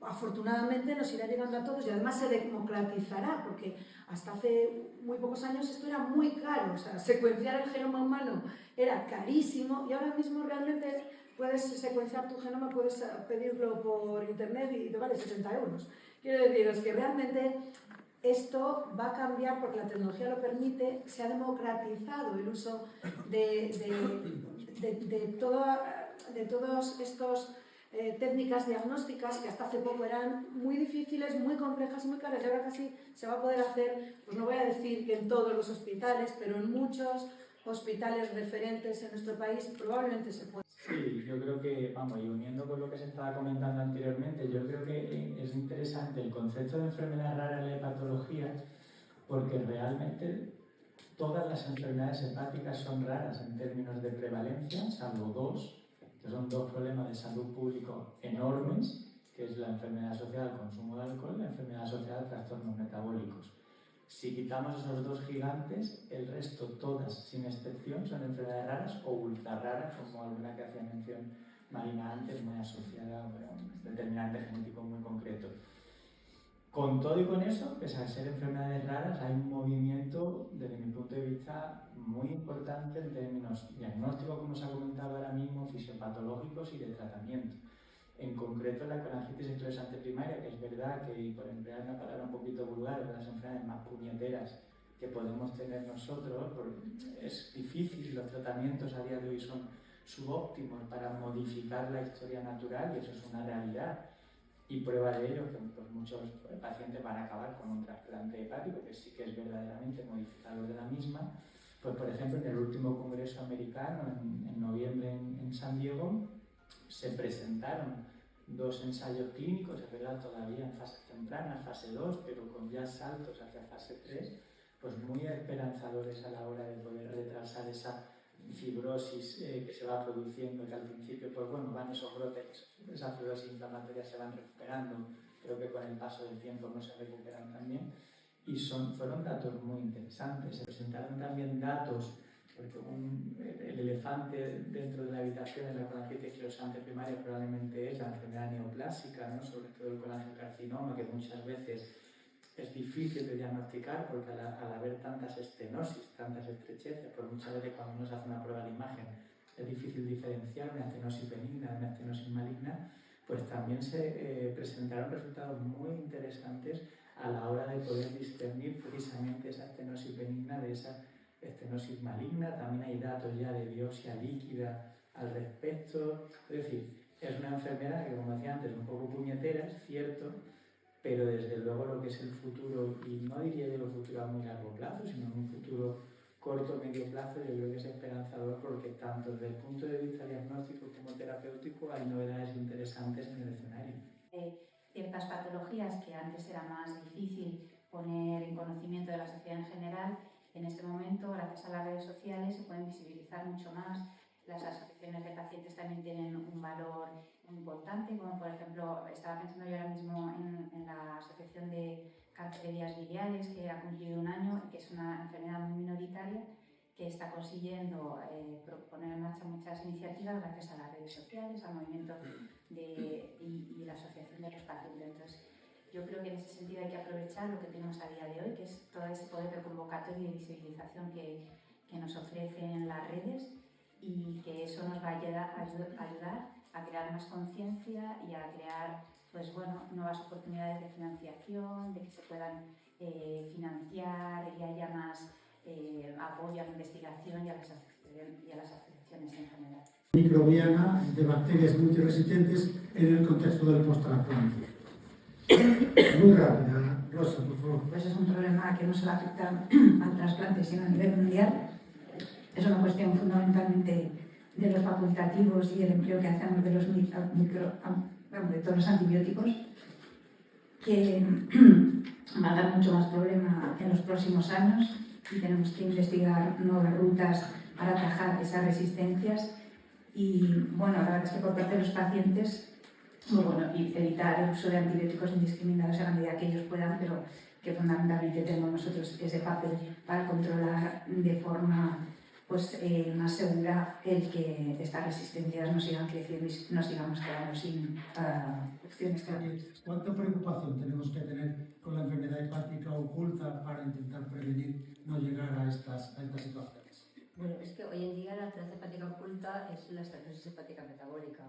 afortunadamente nos irá llegando a todos y además se democratizará, porque hasta hace muy pocos años esto era muy caro, o sea, secuenciar el genoma humano era carísimo y ahora mismo realmente puedes secuenciar tu genoma, puedes pedirlo por internet y te vale 60 euros. Quiero deciros que realmente esto va a cambiar porque la tecnología lo permite, se ha democratizado el uso de todos estos técnicas diagnósticas que hasta hace poco eran muy difíciles, muy complejas, muy caras y ahora casi se va a poder hacer, pues no voy a decir que en todos los hospitales, pero en muchos hospitales referentes en nuestro país probablemente se puede. Sí, yo creo que, vamos, y uniendo con lo que se estaba comentando anteriormente, yo creo que es interesante el concepto de enfermedad rara en la hepatología porque realmente todas las enfermedades hepáticas son raras en términos de prevalencia, salvo dos, que son dos problemas de salud público enormes, que es la enfermedad asociada al consumo de alcohol y la enfermedad asociada a trastornos metabólicos. Si quitamos esos dos gigantes, el resto, todas, sin excepción, son enfermedades raras o ultra raras, como alguna que hacía mención Marina antes, muy asociada a un determinante genético muy concreto. Con todo y con eso, pese a ser enfermedades raras, hay un movimiento, desde mi punto de vista, muy importante en términos diagnósticos, como se ha comentado ahora mismo, fisiopatológicos y de tratamiento. En concreto, la colangitis esclerosante primaria, que es verdad que, por emplear una palabra un poquito vulgar, es de las enfermedades más puñeteras que podemos tener nosotros, es difícil, los tratamientos a día de hoy son subóptimos para modificar la historia natural y eso es una realidad. Y prueba de ello que pues, muchos pacientes van a acabar con un trasplante hepático, que sí que es verdaderamente modificador de la misma. Pues, por ejemplo, en el último congreso americano, en noviembre en San Diego, se presentaron dos ensayos clínicos, es verdad, todavía en fase temprana, fase 2, pero con ya saltos hacia fase 3, pues muy esperanzadores a la hora de poder retrasar esa fibrosis que se va produciendo, que al principio, pues bueno, van esos brotes, esa fibrosis inflamatoria se van recuperando, creo que con el paso del tiempo no se recuperan también, y fueron datos muy interesantes. Se presentaron también datos, porque el elefante dentro de la habitación en la colangitis esclerosante primaria probablemente es la enfermedad neoplásica, ¿no? Sobre todo el colangiocarcinoma, que muchas veces es difícil de diagnosticar porque al haber tantas estenosis, tantas estrecheces, pues muchas veces cuando uno se hace una prueba de imagen es difícil diferenciar una estenosis benigna de una estenosis maligna, pues también se presentaron resultados muy interesantes a la hora de poder discernir precisamente esa estenosis benigna de esa estenosis maligna. También hay datos ya de biopsia líquida al respecto. Es decir, es una enfermedad que, como decía antes, es un poco puñetera, es cierto, pero desde luego lo que es el futuro, y no diría yo el futuro a muy largo plazo, sino en un futuro corto o medio plazo, yo creo que es esperanzador porque tanto desde el punto de vista diagnóstico como terapéutico hay novedades interesantes en el escenario. Ciertas patologías que antes era más difícil poner en conocimiento de la sociedad en general, en este momento, gracias a las redes sociales, se pueden visibilizar mucho más. Las asociaciones de pacientes también tienen un valor muy importante, como por ejemplo, estaba pensando yo ahora mismo en la Asociación de Cáncer de Vías Biliares, que ha cumplido un año y que es una enfermedad muy minoritaria, que está consiguiendo poner en marcha muchas iniciativas gracias a las redes sociales, al movimiento y la asociación de los pacientes. Entonces, yo creo que en ese sentido hay que aprovechar lo que tenemos a día de hoy, que es todo ese poder de convocatoria y de visibilización que nos ofrecen las redes, y que eso nos va a ayudar a crear más conciencia y a crear, pues bueno, nuevas oportunidades de financiación, de que se puedan financiar y haya más apoyo a la investigación y a las asociaciones en general. Microbiana de bacterias multiresistentes en el contexto del post-trasplante. Muy rápida, Rosa, por favor. Pues es un problema que no solo afecta al trasplante, sino a nivel mundial. Es una cuestión fundamentalmente de los facultativos y el empleo que hacemos de todos los antibióticos, que va a dar mucho más problema en los próximos años y tenemos que investigar nuevas rutas para atajar esas resistencias. Y bueno, la verdad es que por parte de los pacientes, pues bueno, y evitar el uso de antibióticos indiscriminados a la medida que ellos puedan, pero que fundamentalmente tenemos nosotros ese papel para controlar de forma pues, más segura el que estas resistencias no sigan creciendo y nos sigamos quedando sin opciones. ¿Cuánta preocupación tenemos que tener con la enfermedad hepática oculta para intentar prevenir no llegar a estas situaciones? Bueno, es que hoy en día la enfermedad hepática oculta es la esteatosis hepática metabólica.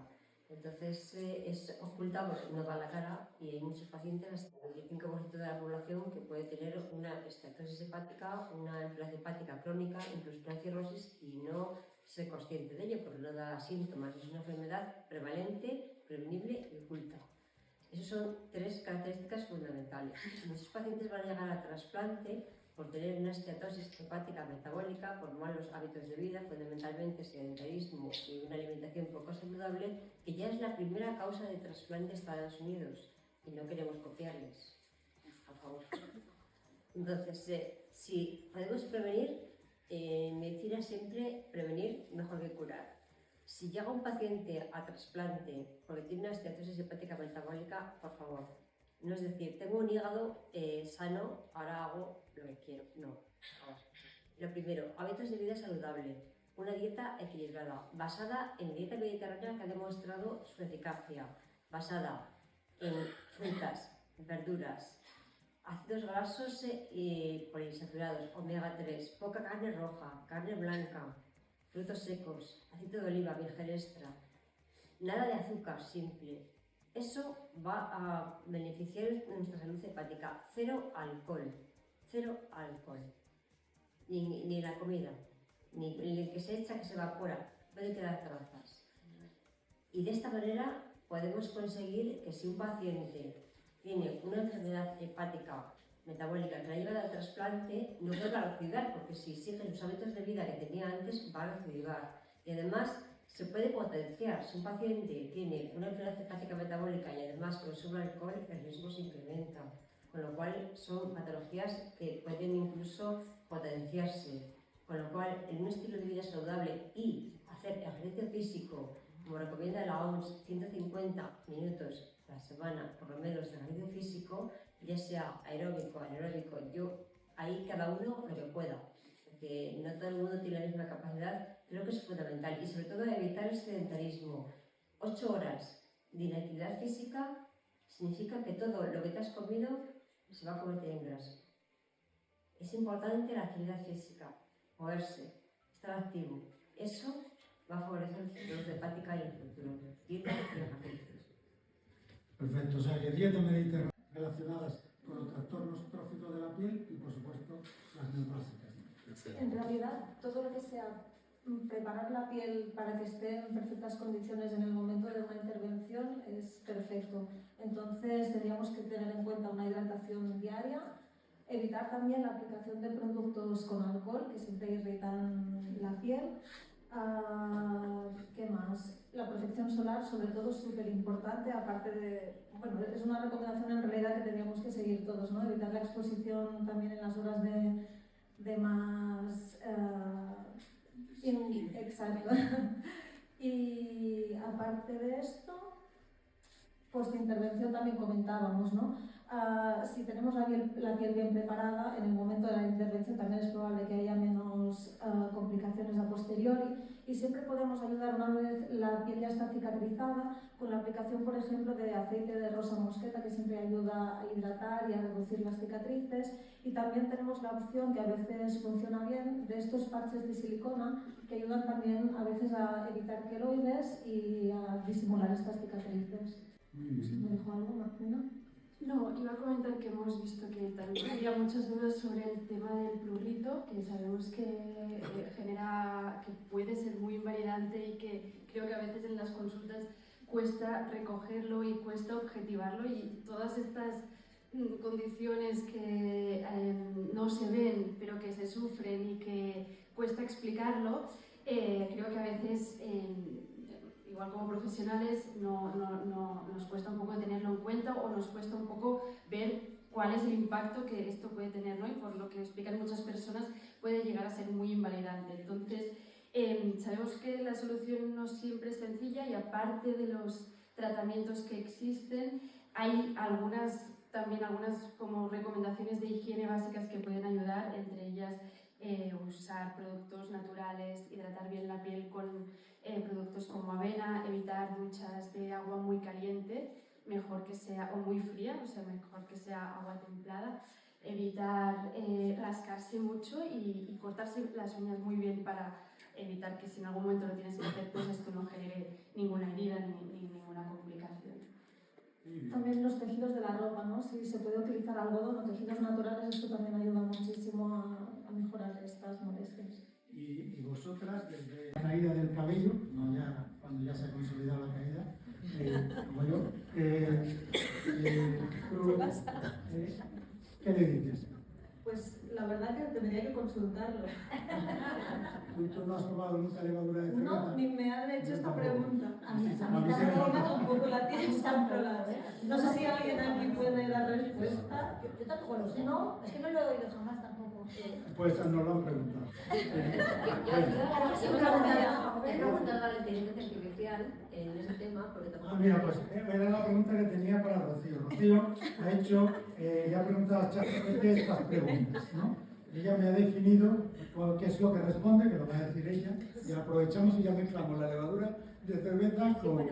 Entonces es oculta porque no da la cara y hay muchos pacientes, hasta el 25% de la población, que puede tener una esteatosis hepática, una enfermedad hepática crónica, incluso una cirrosis, y no ser consciente de ello porque no da síntomas. Es una enfermedad prevalente, prevenible y oculta. Esas son tres características fundamentales. Muchos pacientes van a llegar al trasplante por tener una esteatosis hepática metabólica, por malos hábitos de vida, fundamentalmente sedentarismo y una alimentación poco saludable, que ya es la primera causa de trasplante en Estados Unidos y no queremos copiarles, por favor. Entonces, si podemos prevenir, en medicina siempre prevenir mejor que curar. Si llega un paciente a trasplante porque tiene una esteatosis hepática metabólica, por favor, no es decir, tengo un hígado sano, ahora hago lo que quiero. No. Lo primero, hábitos de vida saludable. Una dieta equilibrada, basada en dieta mediterránea que ha demostrado su eficacia, basada en frutas, verduras, ácidos grasos y poliinsaturados, omega 3, poca carne roja, carne blanca, frutos secos, aceite de oliva, virgen extra, nada de azúcar simple. Eso va a beneficiar nuestra salud hepática. Cero alcohol. Ni la comida, ni el que se echa, que se evapora. Pueden quedar trazas. Y de esta manera podemos conseguir que si un paciente tiene una enfermedad hepática metabólica que la lleva al trasplante, no vuelva a recidivar, porque si sigue los hábitos de vida que tenía antes, va a recidivar. Y además, se puede potenciar. Si un paciente tiene una enfermedad hepática metabólica y además consume alcohol, el riesgo se incrementa. Con lo cual son patologías que pueden incluso potenciarse. Con lo cual, en un estilo de vida saludable y hacer ejercicio físico, como recomienda la OMS, 150 minutos a la semana, por lo menos de ejercicio físico, ya sea aeróbico, anaeróbico, ahí cada uno lo que pueda. Porque no todo el mundo tiene la misma capacidad, creo que es fundamental. Y sobre todo evitar el sedentarismo. 8 horas de inactividad física significa que todo lo que te has comido se va a convertir en grasa. Es importante la actividad física, moverse, estar activo. Eso va a favorecer la salud hepática y el futuro. Dieta y ejercicio. Perfecto, o sea que dieta mediterránea relacionadas con los trastornos tróficos de la piel y por supuesto las neoplásicas. En realidad, todo lo que sea preparar la piel para que esté en perfectas condiciones en el momento de una intervención es perfecto. Entonces tendríamos que tener en cuenta una hidratación diaria, evitar también la aplicación de productos con alcohol que siempre irritan la piel. ¿Qué más? La protección solar, sobre todo, es súper importante, aparte de, bueno, es una recomendación en realidad que tendríamos que seguir todos, ¿no? Evitar la exposición también en las horas de más... exacto. Y aparte de esto, post-intervención también comentábamos, ¿no? Si tenemos la piel bien preparada, en el momento de la intervención también es probable que haya menos complicaciones a posteriori, y siempre podemos ayudar, una vez la piel ya está cicatrizada, con la aplicación, por ejemplo, de aceite de rosa mosqueta, que siempre ayuda a hidratar y a reducir las cicatrices. Y también tenemos la opción, que a veces funciona bien, de entre estos parches de silicona que ayudan también a veces a evitar queloides y a disimular estas cicatrices. ¿Me dijo algo, Martina? No, iba a comentar que hemos visto que también había muchas dudas sobre el tema del prurito, que sabemos que genera, que puede ser muy invalidante y que creo que a veces en las consultas cuesta recogerlo y cuesta objetivarlo, y todas estas condiciones que no se ven pero que se sufren y que cuesta explicarlo, creo que a veces igual como profesionales nos cuesta un poco tenerlo en cuenta, o nos cuesta un poco ver cuál es el impacto que esto puede tener, ¿no? Y por lo que explican muchas personas puede llegar a ser muy invalidante. Entonces sabemos que la solución no siempre es sencilla, y aparte de los tratamientos que existen, hay algunas como recomendaciones de higiene básicas que pueden ayudar, entre ellas usar productos naturales, hidratar bien la piel con productos como avena, evitar duchas de agua muy caliente, mejor que sea, o muy fría, o sea, mejor que sea agua templada, evitar rascarse mucho y cortarse las uñas muy bien para evitar que si en algún momento lo tienes que hacer, pues esto no genere ninguna herida ni ninguna complicación. También los tejidos de la ropa, ¿no? Si se puede utilizar algodón o tejidos naturales, esto también ayuda muchísimo a mejorar estas molestias. Y vosotras, desde la caída del cabello, no ya cuando ya se ha consolidado la caída, como yo, ¿qué le dices? Pues la verdad que tendría que consultarlo. ¿Tú no has probado nunca levadura de cerveza? No, ni me han hecho esta pregunta. A mí Tampoco la tienes controlada. No sé si alguien aquí puede dar respuesta. Yo tampoco lo sé. No, es que no lo he oído jamás tampoco. Pues nos lo han preguntado. He preguntado a la inteligencia artificial en ese tema, porque tampoco... Mira, pues era la pregunta que tenía para Rocío. Rocío ha hecho, le ha preguntado a ChatGPT estas preguntas, ¿no? Ella me ha definido qué es lo que responde, que lo va a decir ella, y aprovechamos y ya mezclamos la levadura de cerveza con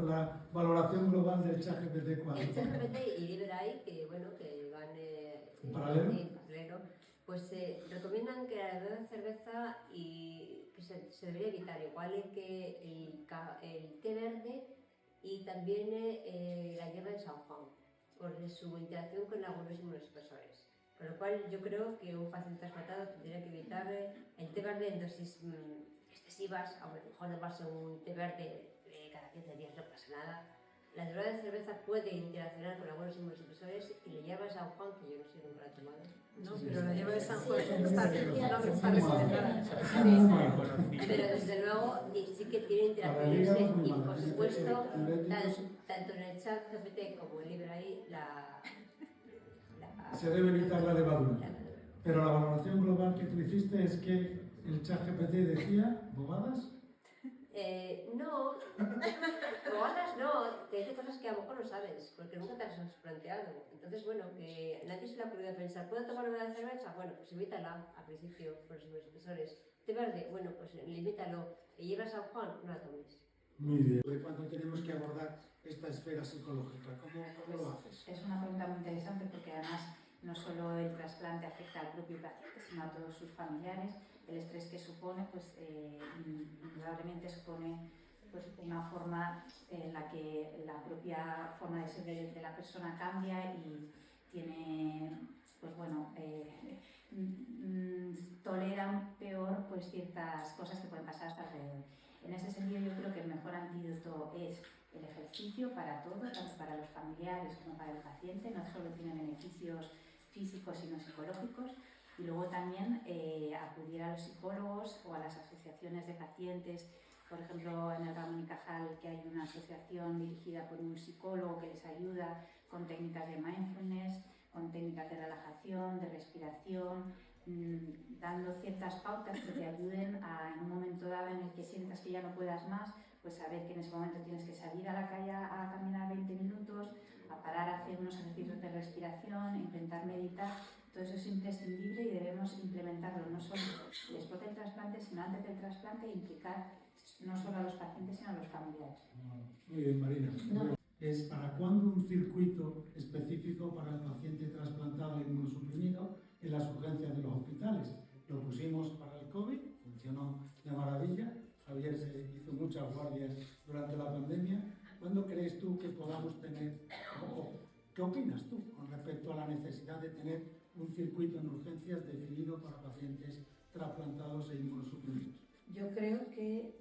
la valoración global del ChatGPT 4. El ChatGPT y Libre, que bueno, que van en paralelo, pues recomiendan que la levadura de cerveza y que se debería evitar, igual que el té verde y también la hierba de San Juan, por su interacción con algunos inmunosupresores. Con lo cual yo creo que un paciente trasplantado tendría que evitar el té verde en dosis excesivas, a lo mejor tomarse un té verde cada 15 días no pasa nada. La levadura de cerveza puede interaccionar con algunos inmunosupresores, y la hierba de San Juan, que yo no sé nunca la he tomado. No, pero la hierba de San Juan pero desde luego sí que tiene interacciones, y por supuesto, tanto en el ChatGPT como en Libre se debe evitar la levadura. Pero la valoración global que tú hiciste es que el ChatGPT decía bobadas. No, bobadas no, te dice cosas que a lo mejor no sabes, porque nunca te las has planteado. Entonces, bueno, que nadie se le ha ocurrido pensar, ¿puedo tomar una de cerveza? Bueno, pues evítala al principio por los inmunosupresores. ¿Té verde? Bueno, pues limítalo. ¿Y llevas San Juan? No la tomes. Muy bien. ¿Cuándo tenemos que abordar esta esfera psicológica? ¿Cómo lo haces? Es una pregunta muy interesante, porque además no solo el trasplante afecta al propio paciente, sino a todos sus familiares. El estrés que supone, pues indudablemente supone pues, una forma en la que la propia forma de ser de la persona cambia y tiene, pues bueno, toleran peor pues, ciertas cosas que pueden pasar hasta alrededor. En ese sentido yo creo que el mejor antídoto es el ejercicio para todo, tanto para los familiares como para el paciente. No solo tiene beneficios físicos sino psicológicos. Y luego también acudir a los psicólogos o a las asociaciones de pacientes. Por ejemplo, en el Ramón y Cajal, que hay una asociación dirigida por un psicólogo que les ayuda con técnicas de mindfulness, con técnicas de relajación, de respiración, dando ciertas pautas que te ayuden a, en un momento dado en el que sientas que ya no puedas más, pues saber que en ese momento tienes que salir a la calle a caminar 20 minutos, a parar a hacer unos ejercicios de respiración, intentar meditar. Todo eso es imprescindible y debemos implementarlo no solo después del trasplante, sino antes del trasplante, e implicar no solo a los pacientes, sino a los familiares. Muy bien, Marina. No. ¿Es para cuándo un circuito específico para el paciente trasplantado e inmunosuprimido en las urgencias de los hospitales? Lo pusimos para el necesidad de tener un circuito en urgencias definido para pacientes trasplantados e inmunosuprimidos? Yo creo que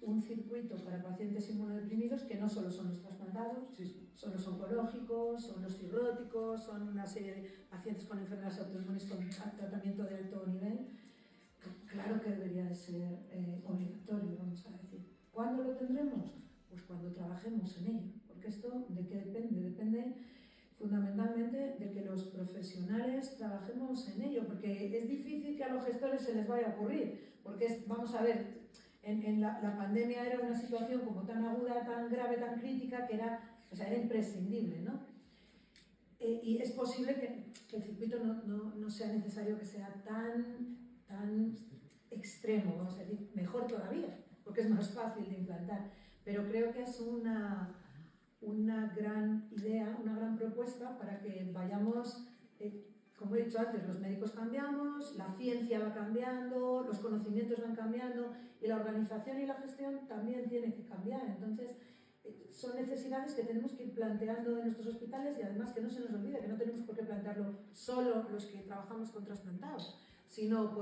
un circuito para pacientes inmunodeprimidos, que no solo son los trasplantados, son los oncológicos, son los cirróticos, son una serie de pacientes con enfermedades autoinmunes con tratamiento de alto nivel, claro que debería de ser obligatorio, vamos a decir. ¿Cuándo lo tendremos? Pues cuando trabajemos en ello, porque esto ¿de qué depende? Depende fundamentalmente de que los profesionales trabajemos en ello, porque es difícil que a los gestores se les vaya a ocurrir, porque vamos a ver, en la pandemia era una situación como tan aguda, tan grave, tan crítica, que era imprescindible, ¿no? Y es posible que el circuito no sea necesario que sea tan extremo, vamos a decir, mejor todavía, porque es más fácil de implantar, pero creo que es una gran idea, una gran propuesta para que vayamos, como he dicho antes, los médicos cambiamos, la ciencia va cambiando, los conocimientos van cambiando y la organización y la gestión también tienen que cambiar. Entonces, son necesidades que tenemos que ir planteando en nuestros hospitales y además que no se nos olvide que no tenemos por qué plantearlo solo los que trabajamos con trasplantados, sino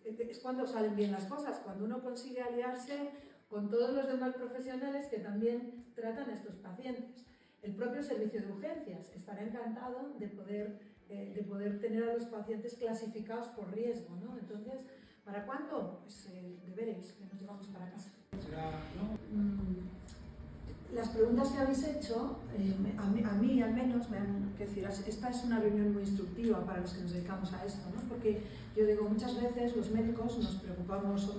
es cuando salen bien las cosas, cuando uno consigue aliarse con todos los demás profesionales que también tratan a estos pacientes. El propio servicio de urgencias estará encantado de poder tener a los pacientes clasificados por riesgo, ¿no? Entonces, ¿para cuándo? Pues deberes que nos llevamos para casa. Las preguntas que habéis hecho, a mí al menos, esta es una reunión muy instructiva para los que nos dedicamos a esto, ¿no? Porque yo digo, muchas veces los médicos nos preocupamos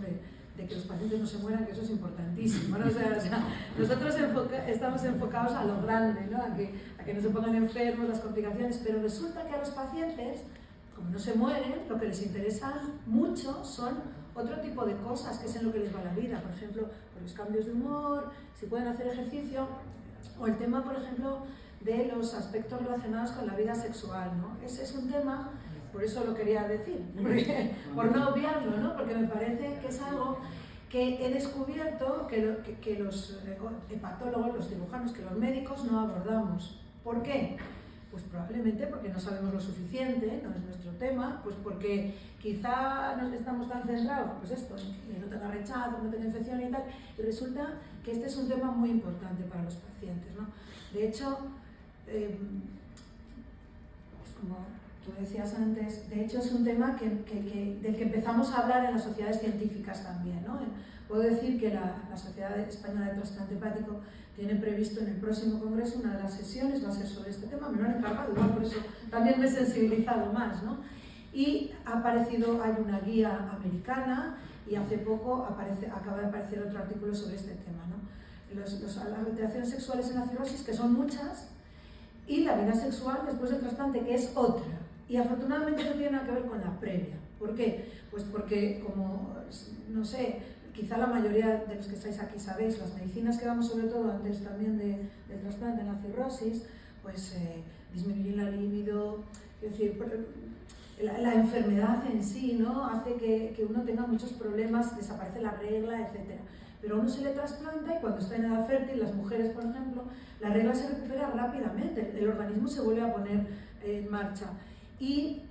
de que los pacientes no se mueran, que eso es importantísimo, ¿no? O sea, nosotros estamos enfocados a lo grande, ¿no? A que no se pongan enfermos, las complicaciones, pero resulta que a los pacientes, como no se mueren, lo que les interesa mucho son otro tipo de cosas, que es en lo que les va la vida, por ejemplo, los cambios de humor, si pueden hacer ejercicio, o el tema, por ejemplo, de los aspectos relacionados con la vida sexual, ¿no? Ese es un tema, por eso lo quería decir, por no obviarlo, ¿no? Porque me parece que es algo que he descubierto que los hepatólogos, los cirujanos, que los médicos no abordamos. ¿Por qué? Pues probablemente porque no sabemos lo suficiente, no es nuestro tema, pues porque quizá no estamos tan centrados, pues esto, que no tenga rechazo, que no tenga infección y tal, y resulta que este es un tema muy importante para los pacientes, ¿no? De hecho, pues como tú decías antes, de hecho es un tema del que empezamos a hablar en las sociedades científicas también, ¿no? Puedo decir que la Sociedad Española de Trasplante Hepático tiene previsto en el próximo congreso una de las sesiones, va a ser sobre este tema, me lo han encargado, igual por eso también me he sensibilizado más, ¿no? Y hay una guía americana y hace poco acaba de aparecer otro artículo sobre este tema, ¿no? Las alteraciones sexuales en la cirrosis, que son muchas, y la vida sexual después del trasplante, que es otra. Y afortunadamente no tiene nada que ver con la previa. ¿Por qué? Pues porque, como, no sé, quizá la mayoría de los que estáis aquí sabéis, las medicinas que damos sobre todo antes también del trasplante en la cirrosis, pues disminuyen la libido, es decir, la enfermedad en sí, ¿no? Hace que uno tenga muchos problemas, desaparece la regla, etc. Pero a uno se le trasplanta y cuando está en edad fértil, las mujeres, por ejemplo, la regla se recupera rápidamente, el organismo se vuelve a poner en marcha. Y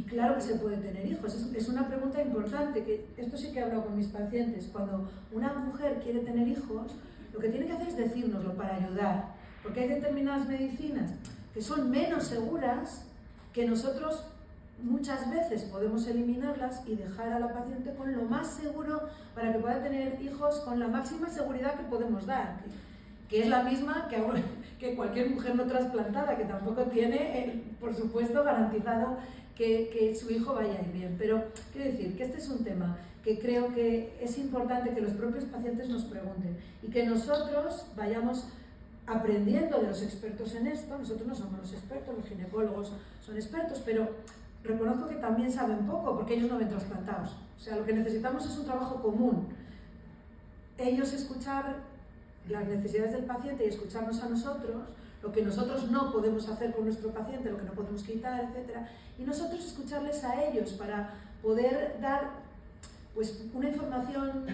claro que se puede tener hijos. Es una pregunta importante, que esto sí que he hablado con mis pacientes. Cuando una mujer quiere tener hijos, lo que tiene que hacer es decírnoslo para ayudar, porque hay determinadas medicinas que son menos seguras, que nosotros muchas veces podemos eliminarlas y dejar a la paciente con lo más seguro para que pueda tener hijos con la máxima seguridad que podemos dar, que es la misma que cualquier mujer no trasplantada, que tampoco tiene, por supuesto, garantizado que su hijo vaya a ir bien. Pero quiero decir que este es un tema que creo que es importante que los propios pacientes nos pregunten y que nosotros vayamos aprendiendo de los expertos en esto. Nosotros no somos los expertos, los ginecólogos son expertos, pero reconozco que también saben poco porque ellos no ven trasplantados. O sea, lo que necesitamos es un trabajo común. Ellos escuchar las necesidades del paciente y escucharnos a nosotros, lo que nosotros no podemos hacer con nuestro paciente, lo que no podemos quitar, etc. Y nosotros escucharles a ellos para poder dar pues, una información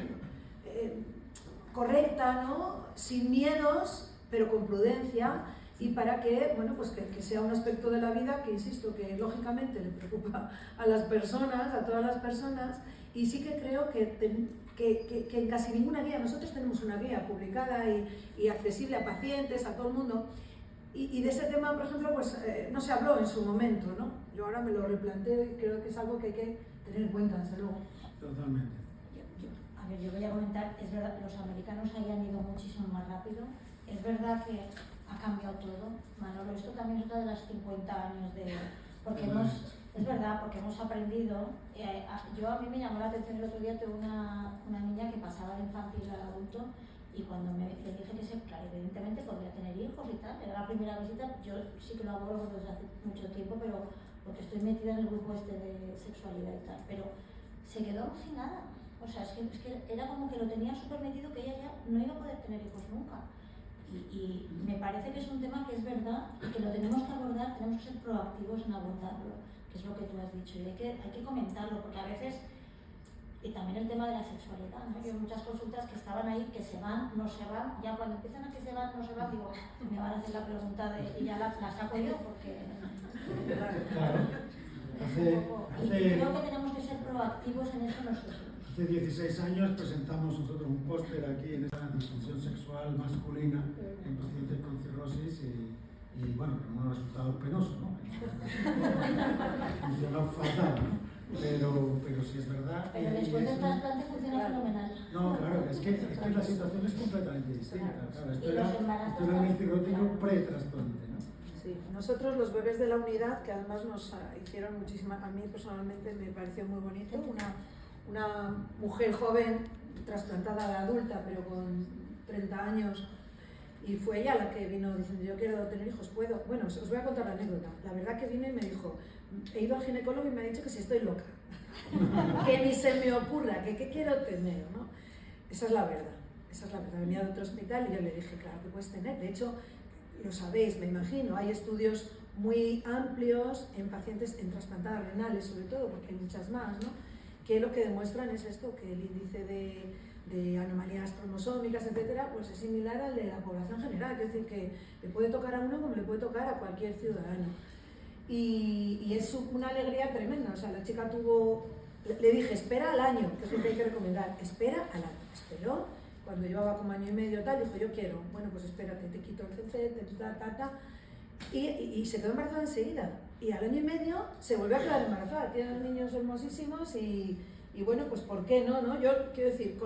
correcta, ¿no? Sin miedos, pero con prudencia, y para que, bueno, pues que sea un aspecto de la vida que, insisto, que lógicamente le preocupa a las personas, a todas las personas, y sí que creo que en casi ninguna guía, nosotros tenemos una guía publicada y accesible a pacientes, a todo el mundo, y de ese tema, por ejemplo, pues no se habló en su momento, ¿no? Yo ahora me lo replanteo y creo que es algo que hay que tener en cuenta, desde luego. Totalmente. A ver, yo voy a comentar, es verdad, los americanos hayan ido muchísimo más rápido, es verdad que ha cambiado todo, Manolo, esto también es otra de las 50 años de... porque es verdad, porque hemos aprendido, a mí me llamó la atención el otro día, tuve una niña que pasaba de infantil al adulto, y cuando le dije que claro, evidentemente podría tener hijos y tal, era la primera visita, yo sí que lo abordo desde hace mucho tiempo, pero porque estoy metida en el grupo este de sexualidad y tal, pero se quedó sin nada. O sea, es que era como que lo tenía súper metido, que ella ya no iba a poder tener hijos nunca. Y me parece que es un tema que es verdad y que lo tenemos que abordar, tenemos que ser proactivos en abordarlo, que es lo que tú has dicho, y hay que comentarlo, porque a veces, y también el tema de la sexualidad, ¿no? Yo hay muchas consultas que estaban ahí, que se van, no se van, ya cuando empiezan a que se van, no se van, digo, me van a hacer la pregunta y ya la saco yo, porque... Claro. Y creo que tenemos que ser proactivos en eso nosotros. Hace 16 años presentamos nosotros un póster aquí en esta disfunción sexual masculina en pacientes con cirrosis y bueno, con unos resultados penosos, ¿no? Funcionó fatal, ¿no? Pero sí es verdad. Pero después del trasplante funciona fenomenal. No, claro, es que la situación es completamente distinta. Claro, esto era un cirrótico pre-trasplante, ¿no? Sí, nosotros los bebés de la unidad, que además nos hicieron muchísima, a mí personalmente me pareció muy bonito, una mujer joven, trasplantada de adulta, pero con 30 años, y fue ella la que vino diciendo, yo quiero tener hijos, ¿puedo? Bueno, os voy a contar la anécdota. La verdad que vino y me dijo, he ido al ginecólogo y me ha dicho que si estoy loca, que ni se me ocurra, que qué quiero tener, ¿no? Esa es la verdad, venía de otro hospital y yo le dije, claro que puedes tener, de hecho, lo sabéis, me imagino, hay estudios muy amplios en pacientes en trasplantadas renales, sobre todo, porque hay muchas más, ¿no? Que lo que demuestran es esto, que el índice de anomalías cromosómicas, etcétera, pues es similar al de la población general, es decir, que le puede tocar a uno como le puede tocar a cualquier ciudadano. Y es una alegría tremenda, o sea, la chica le dije, espera al año, que es lo que hay que recomendar, espera al año, esperó, cuando llevaba como año y medio tal, dijo, yo quiero, bueno, pues espérate, te quito el CC, y se quedó embarazada enseguida. Y al año y medio se volvió a quedar embarazada. Tienen niños hermosísimos y bueno, pues ¿por qué no? Yo quiero decir,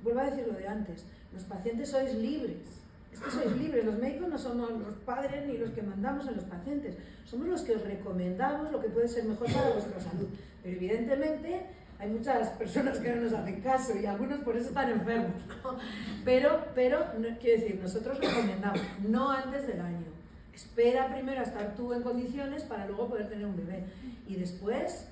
vuelvo a decir lo de antes, los pacientes sois libres. Es que sois libres, los médicos no somos los padres ni los que mandamos a los pacientes. Somos los que os recomendamos lo que puede ser mejor para vuestra salud. Pero evidentemente hay muchas personas que no nos hacen caso y algunos por eso están enfermos, ¿no? Pero quiero decir, nosotros recomendamos, no antes del año. Espera primero a estar tú en condiciones para luego poder tener un bebé. Y después,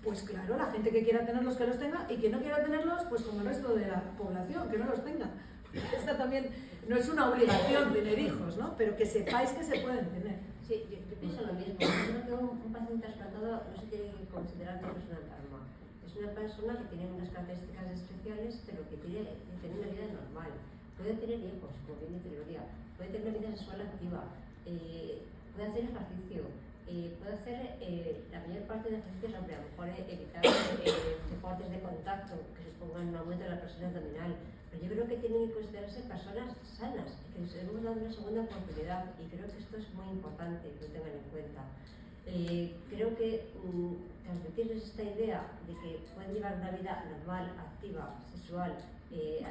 pues claro, la gente que quiera tenerlos que los tenga y que no quiera tenerlos, pues como el resto de la población, que no los tenga. Esta también no es una obligación tener hijos, ¿no? Pero que sepáis que se pueden tener. Sí, yo pienso lo mismo. Yo creo que un paciente trasplantado no se tiene que considerar una persona enferma. Es una persona que tiene unas características especiales, pero que tiene una vida normal. Puede tener hijos, como bien dice Gloria, puede tener una vida sexual activa, puede hacer ejercicio, puede hacer la mayor parte de ejercicios, aunque a lo mejor evitar deportes de contacto que supongan un aumento de la presión abdominal. Pero yo creo que tienen que considerarse personas sanas, que les hemos dado una segunda oportunidad, y creo que esto es muy importante que lo tengan en cuenta. Creo que transmitirles esta idea de que pueden llevar una vida normal, activa, sexual, de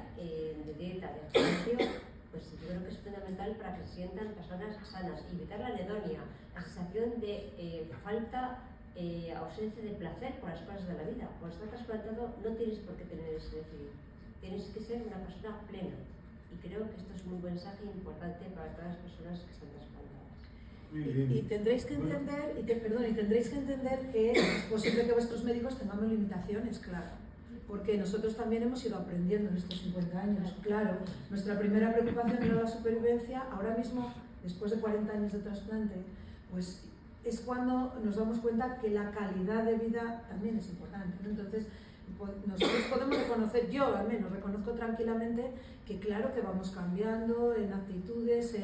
dieta, de ejercicio, pues yo creo que es fundamental para que se sientan personas sanas y evitar la anedonia, la sensación de falta, ausencia de placer por las cosas de la vida. Cuando estás trasplantado no tienes por qué tener ese deseo, tienes que ser una persona plena, y creo que esto es un buen mensaje importante para todas las personas que están trasplantadas. Y tendréis que entender, tendréis que entender que es posible que vuestros médicos tengan limitaciones, claro. Porque nosotros también hemos ido aprendiendo en estos 50 años, claro. Nuestra primera preocupación era la supervivencia. Ahora mismo, después de 40 años de trasplante, pues es cuando nos damos cuenta que la calidad de vida también es importante, ¿no? Entonces, nosotros podemos reconocer, yo al menos reconozco tranquilamente que claro que vamos cambiando en actitudes,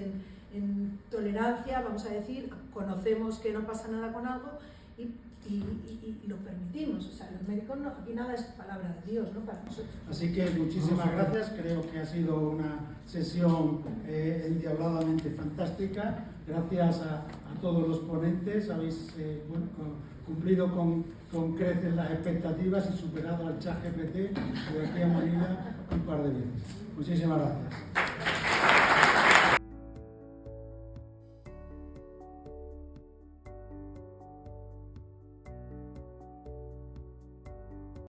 en tolerancia, vamos a decir, conocemos que no pasa nada con algo y lo permitimos. O sea, los médicos, no, aquí nada es palabra de Dios, ¿no? Para nosotros. Así que muchísimas gracias, creo que ha sido una sesión endiabladamente fantástica. Gracias a todos los ponentes, habéis cumplido con creces las expectativas y superado al ChatGPT de aquí a Manila un par de veces. Muchísimas gracias.